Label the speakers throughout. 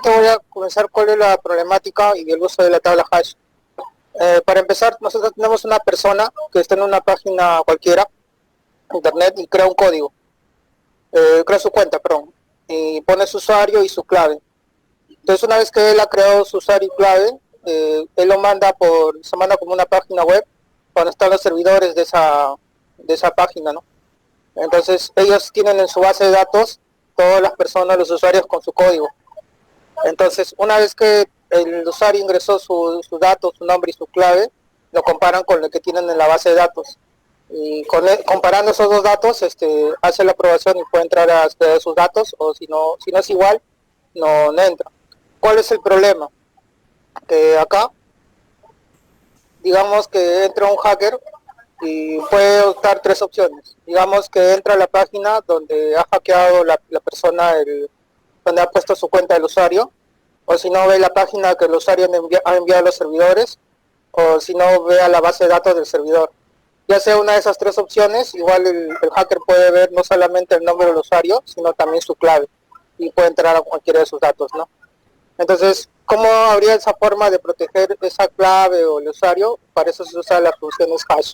Speaker 1: voy a comenzar cuál es la problemática y el uso de la tabla hash. Para empezar, nosotros tenemos una persona que está en una página cualquiera, internet, y crea un código, crea su cuenta, perdón, y pone su usuario y su clave. Entonces, una vez que él ha creado su usuario y clave, él lo manda se manda como una página web cuando están los servidores de esa página, ¿no? Entonces, ellos tienen en su base de datos todas las personas, los usuarios con su código. Entonces, una vez que el usuario ingresó sus datos, su nombre y su clave, lo comparan con lo que tienen en la base de datos. Y comparando esos dos datos, hace la aprobación y puede entrar a sus datos, o si no es igual, no entra. ¿Cuál es el problema? Que acá, digamos que entra un hacker y puede optar tres opciones. Digamos que entra a la página donde ha hackeado la persona, donde ha puesto su cuenta del usuario, o si no ve la página que el usuario ha enviado a los servidores, o si no ve a la base de datos del servidor. Ya sea una de esas tres opciones, igual el hacker puede ver no solamente el nombre del usuario, sino también su clave, y puede entrar a cualquiera de sus datos, ¿no? Entonces, ¿cómo habría esa forma de proteger esa clave o el usuario? Para eso se usan las funciones hash.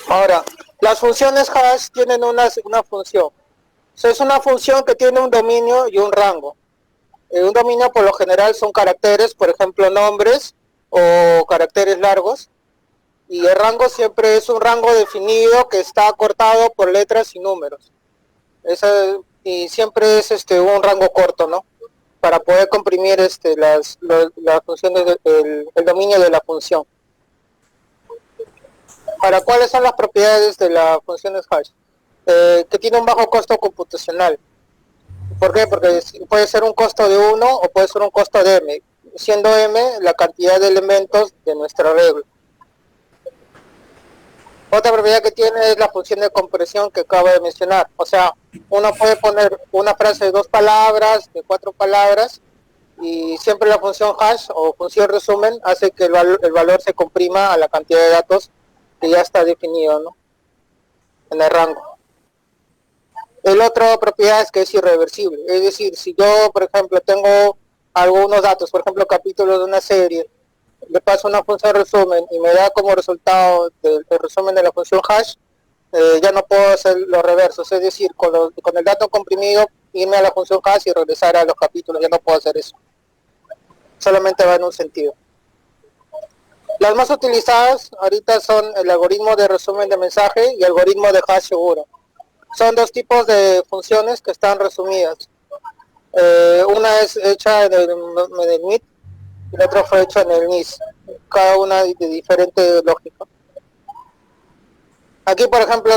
Speaker 1: Ahora, las funciones hash tienen una función. O sea, es una función que tiene un dominio y un rango. Un dominio por lo general son caracteres, por ejemplo, nombres o caracteres largos. Y el rango siempre es un rango definido que está cortado por letras y números. Y siempre es un rango corto, ¿no? Para poder comprimir las funciones, el dominio de la función. Ahora, ¿cuáles son las propiedades de las funciones hash? Que tiene un bajo costo computacional. ¿Por qué? Porque puede ser un costo de 1 o puede ser un costo de m, siendo m la cantidad de elementos de nuestra regla. Otra propiedad que tiene es la función de compresión que acabo de mencionar. O sea, uno puede poner una frase de 2 palabras, de 4 palabras, y siempre la función hash o función resumen hace que el valor se comprima a la cantidad de datos que ya está definido, ¿no? En el rango. El otra propiedad es que es irreversible. Es decir, si yo, por ejemplo, tengo algunos datos, por ejemplo, capítulos de una serie, le paso una función resumen y me da como resultado del resumen de la función hash, ya no puedo hacer los reversos. Es decir, con el dato comprimido, irme a la función hash y regresar a los capítulos, ya no puedo hacer eso. Solamente va en un sentido. Las más utilizadas ahorita son el algoritmo de resumen de mensaje y el algoritmo de hash seguro. Son dos tipos de funciones que están resumidas. Una es hecha en el MIT y la otra fue hecha en el NIS. Cada una de diferente lógica. Aquí, por ejemplo,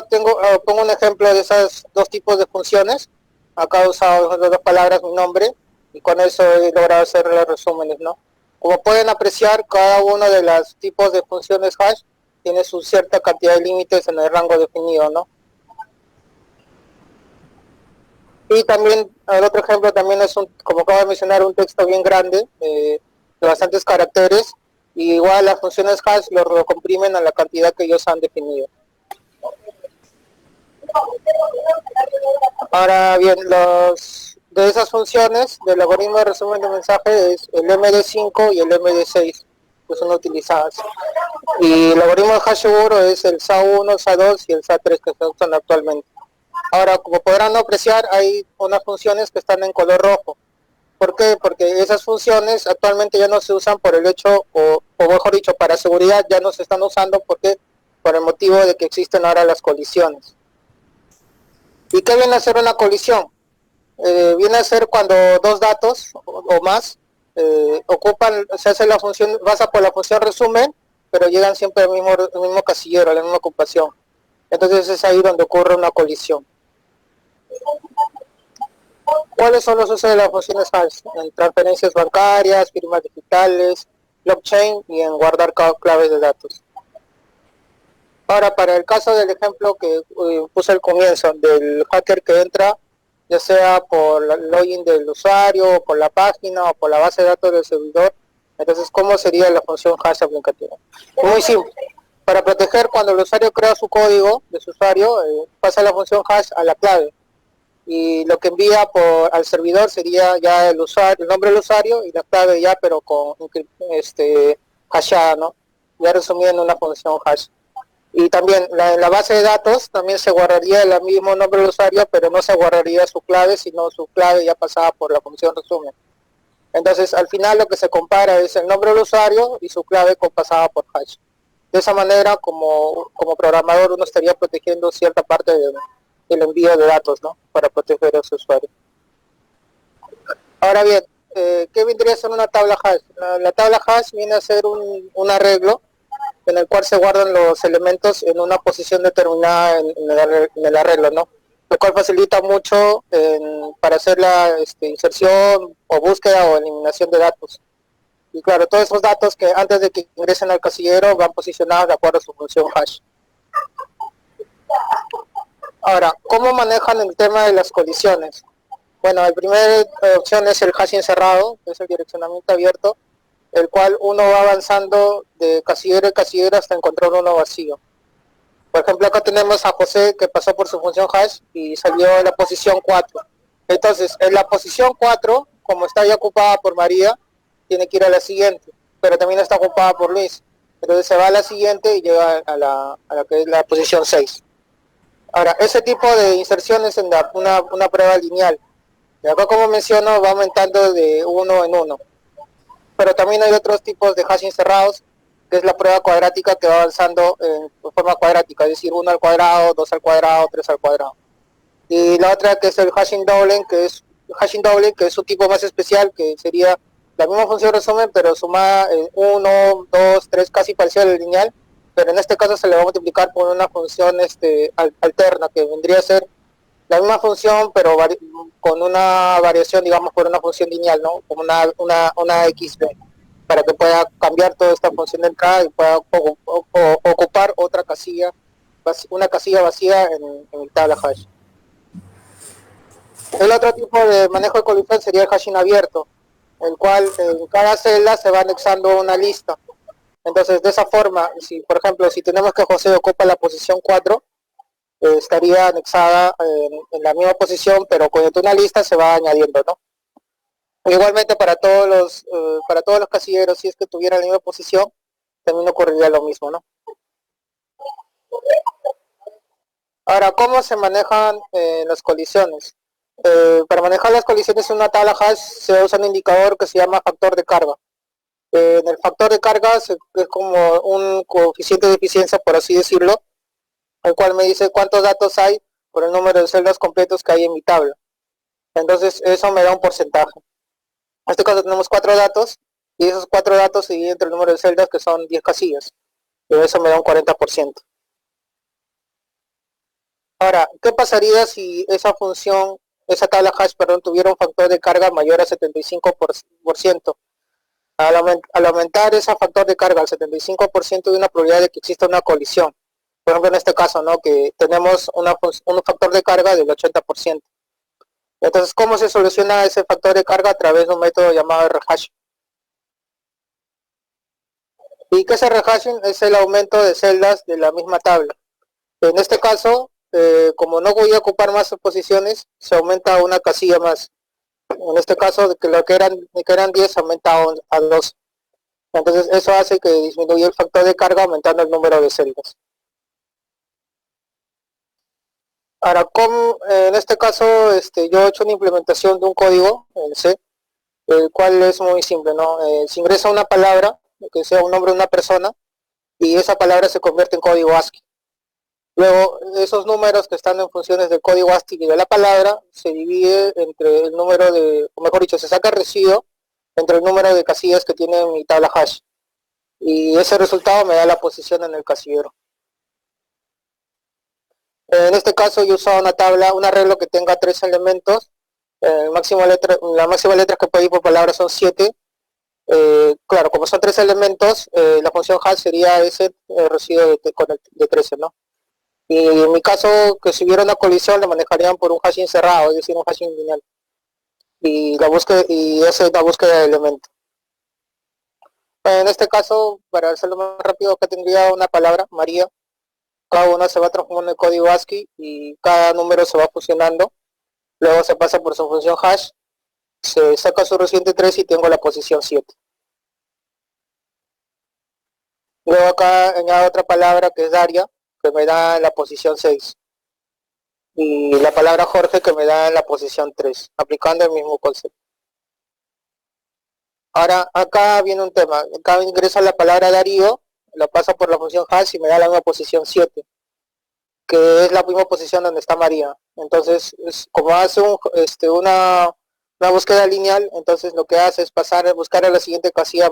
Speaker 1: pongo un ejemplo de esos dos tipos de funciones. Acá he usado las dos palabras, mi nombre, y con eso he logrado hacer los resúmenes, ¿no? Como pueden apreciar, cada uno de los tipos de funciones hash tiene su cierta cantidad de límites en el rango definido, ¿no? Y también, el otro ejemplo también es, como acabo de mencionar, un texto bien grande, de bastantes caracteres, y igual las funciones hash lo comprimen a la cantidad que ellos han definido. Ahora bien, de esas funciones del algoritmo de resumen de mensaje es el MD5 y el MD6 que son utilizadas. Y el algoritmo de hash seguro es el SA1, SA2 y el SA3 que se usan actualmente. Ahora, como podrán apreciar, hay unas funciones que están en color rojo. ¿Por qué? Porque esas funciones actualmente ya no se usan por el hecho, o mejor dicho, para seguridad ya no se están usando porque por el motivo de que existen ahora las colisiones. ¿Y qué viene a ser una colisión? Viene a ser cuando dos datos o más se hace la función, pasa por la función resumen, pero llegan siempre al mismo casillero, a la misma ocupación. Entonces es ahí donde ocurre una colisión. ¿Cuáles son los usos de las funciones hash? En transferencias bancarias, firmas digitales, blockchain y en guardar claves de datos. Ahora, para el caso del ejemplo que puse al comienzo, del hacker que entra, ya sea por el login del usuario, o por la página, o por la base de datos del servidor, entonces, ¿cómo sería la función hash aplicativa? Muy simple. Para proteger, cuando el usuario crea su código de su usuario, pasa la función hash a la clave. y lo que envía al servidor sería ya el usuario, el nombre del usuario y la clave ya, pero con hashada, ¿no? Ya resumida en una función hash. Y también en la base de datos también se guardaría el mismo nombre del usuario, pero no se guardaría su clave, sino su clave ya pasada por la función resumen. Entonces, al final lo que se compara es el nombre del usuario y su clave pasada por hash. De esa manera, como programador, uno estaría protegiendo cierta parte del envío de datos, ¿no? Para proteger a su usuario. Ahora bien, ¿qué vendría a ser una tabla hash? La tabla hash viene a ser un arreglo en el cual se guardan los elementos en una posición determinada en el arreglo, ¿no? Lo cual facilita mucho para hacer la inserción o búsqueda o eliminación de datos. Y claro, todos esos datos que antes de que ingresen al casillero van posicionados de acuerdo a su función hash. Ahora, ¿cómo manejan el tema de las colisiones? Bueno, la primera opción es el hashing cerrado, que es el direccionamiento abierto, el cual uno va avanzando de casillero en casillero hasta encontrar uno vacío. Por ejemplo, acá tenemos a José que pasó por su función hash y salió en la posición 4. Entonces, en la posición 4, como está ya ocupada por María, tiene que ir a la siguiente, pero también está ocupada por Luis. Entonces se va a la siguiente y llega a la que es la posición 6. Ahora, ese tipo de inserciones en una prueba lineal. Y acá, como menciono, va aumentando de uno en uno. Pero también hay otros tipos de hashing cerrados, que es la prueba cuadrática que va avanzando en forma cuadrática, es decir, 1 al cuadrado, 2 al cuadrado, 3 al cuadrado. Y la otra que es el hashing doubling, que es un tipo más especial, que sería la misma función resumen, pero sumada en 1, 2, 3, casi parecida al lineal, pero en este caso se le va a multiplicar por una función alterna, que vendría a ser la misma función, pero con una variación, digamos, por una función lineal, ¿no? Como una XB, para que pueda cambiar toda esta función de entrada y pueda ocupar otra casilla, una casilla vacía en el tabla hash. El otro tipo de manejo de colisión sería el hashing abierto, el cual en cada celda se va anexando una lista. Entonces, de esa forma, si por ejemplo, si tenemos que José ocupa la posición 4, estaría anexada en la misma posición, pero con una lista se va añadiendo, ¿no? Igualmente para todos los casilleros, si es que tuvieran la misma posición, también ocurriría lo mismo, ¿no? Ahora, ¿cómo se manejan las colisiones? Para manejar las colisiones en una tabla hash se usa un indicador que se llama factor de carga. En el factor de carga es como un coeficiente de eficiencia, por así decirlo, el cual me dice cuántos datos hay por el número de celdas completos que hay en mi tabla. Entonces eso me da un porcentaje. En este caso tenemos 4 datos y esos 4 datos se dividen entre el número de celdas, que son 10 casillas. Y eso me da un 40%. Ahora, ¿qué pasaría si esa tabla hash, perdón, tuviera un factor de carga mayor a 75%? Al aumentar ese factor de carga al 75% de una probabilidad de que exista una colisión. Por ejemplo, en este caso, ¿no? Que tenemos un factor de carga del 80%. Entonces, ¿cómo se soluciona ese factor de carga? A través de un método llamado rehashing. ¿Y qué es el rehashing? Es el aumento de celdas de la misma tabla. En este caso, como no voy a ocupar más posiciones, se aumenta una casilla más. En este caso, de que lo que eran 10 aumenta a 2. Entonces, eso hace que disminuya el factor de carga aumentando el número de celdas. Ahora, en este caso, yo he hecho una implementación de un código en C, el cual es muy simple, ¿no? Se ingresa una palabra, que sea un nombre de una persona, y esa palabra se convierte en código ASCII. Luego, esos números que están en funciones del código ASCII y de la palabra, se divide entre el número o mejor dicho, se saca el residuo entre el número de casillas que tiene mi tabla hash. Y ese resultado me da la posición en el casillero. En este caso yo usaba un arreglo que tenga 3 elementos. La máxima letra que puede ir por palabra son 7. Claro, como son 3 elementos, la función hash sería ese residuo de 13, ¿no? Y en mi caso, que si hubiera una colisión, lo manejarían por un hashing cerrado, es decir, un hashing lineal. Esa es la búsqueda de elementos. En este caso, para hacerlo más rápido, acá tendría una palabra, María. Cada una se va transformando en código ASCII y cada número se va fusionando. luego se pasa por su función hash, se saca su reciente 3 y tengo la posición 7. Luego acá añado otra palabra que es Daria, que me da la posición 6. Y la palabra Jorge que me da la posición 3, aplicando el mismo concepto. Ahora, acá viene un tema. Acá ingresa la palabra Darío, lo paso por la función hash y me da la misma posición 7, que es la misma posición donde está María. Entonces, como hace una búsqueda lineal, entonces lo que hace es buscar a la siguiente casilla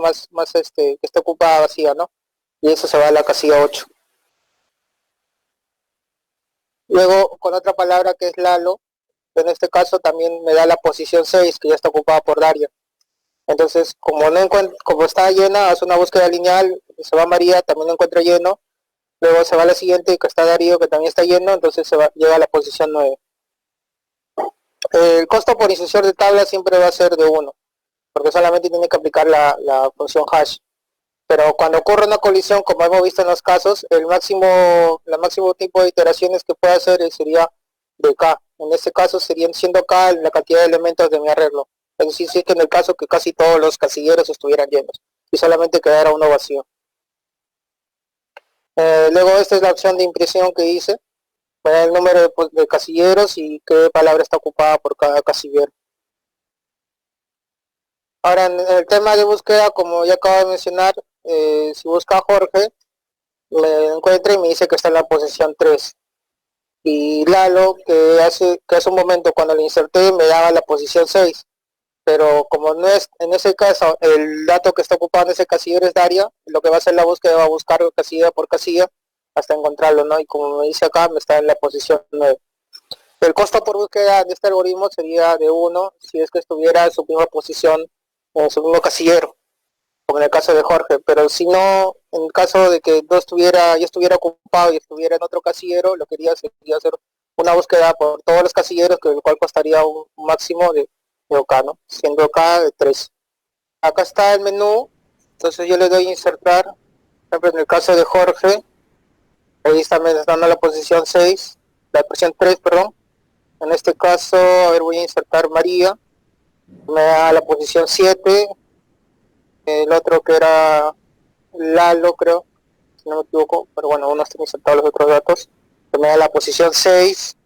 Speaker 1: que esté ocupada vacía, ¿no? Y eso se va a la casilla 8. Luego, con otra palabra que es Lalo, que en este caso también me da la posición 6, que ya está ocupada por Daria. Entonces, como está llena, hace una búsqueda lineal, se va María, también lo encuentra lleno, luego se va a la siguiente, que está Darío, que también está lleno, entonces llega a la posición 9. El costo por inserción de tabla siempre va a ser de 1, porque solamente tiene que aplicar la función hash. Pero cuando ocurre una colisión, como hemos visto en los casos, el máximo tipo de iteraciones que puede hacer sería de K. En este caso serían siendo K la cantidad de elementos de mi arreglo. Es decir, si es que en el caso que casi todos los casilleros estuvieran llenos y solamente quedara uno vacío. Luego esta es la opción de impresión que hice, para el número de casilleros y qué palabra está ocupada por cada casillero. Ahora, en el tema de búsqueda, como ya acabo de mencionar, si busca Jorge, me encuentra y me dice que está en la posición 3. Y Lalo, que hace un momento cuando lo inserté me daba la posición 6. Pero como no es, en ese caso, el dato que está ocupando ese casillero es Daria, lo que va a hacer la búsqueda va a buscar casilla por casilla hasta encontrarlo, ¿no? Y como me dice acá, me está en la posición 9. El costo por búsqueda de este algoritmo sería de 1 si es que estuviera en su misma posición, en su mismo casillero, como en el caso de Jorge, pero si no, en el caso de que ya estuviera ocupado y estuviera en otro casillero, lo que sería hacer una búsqueda por todos los casilleros, el cual costaría un máximo de OK, ¿no? Siendo OK de 3. Acá está el menú, entonces yo le doy a insertar, por ejemplo en el caso de Jorge, ahí está me dando la posición 6, la posición 3, perdón. En este caso, a ver, voy a insertar María, me da la posición 7, el otro que era Lalo, creo, si no me equivoco, pero bueno, aún no están insertados los otros datos, que me da la posición 6,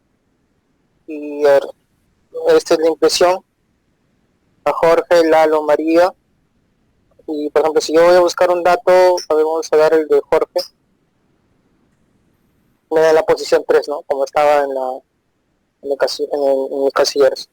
Speaker 1: y a ver, esta es la impresión, a Jorge, Lalo, María, y por ejemplo, si yo voy a buscar un dato, vamos a dar el de Jorge, me da la posición 3, ¿no? Como estaba en los casilleros.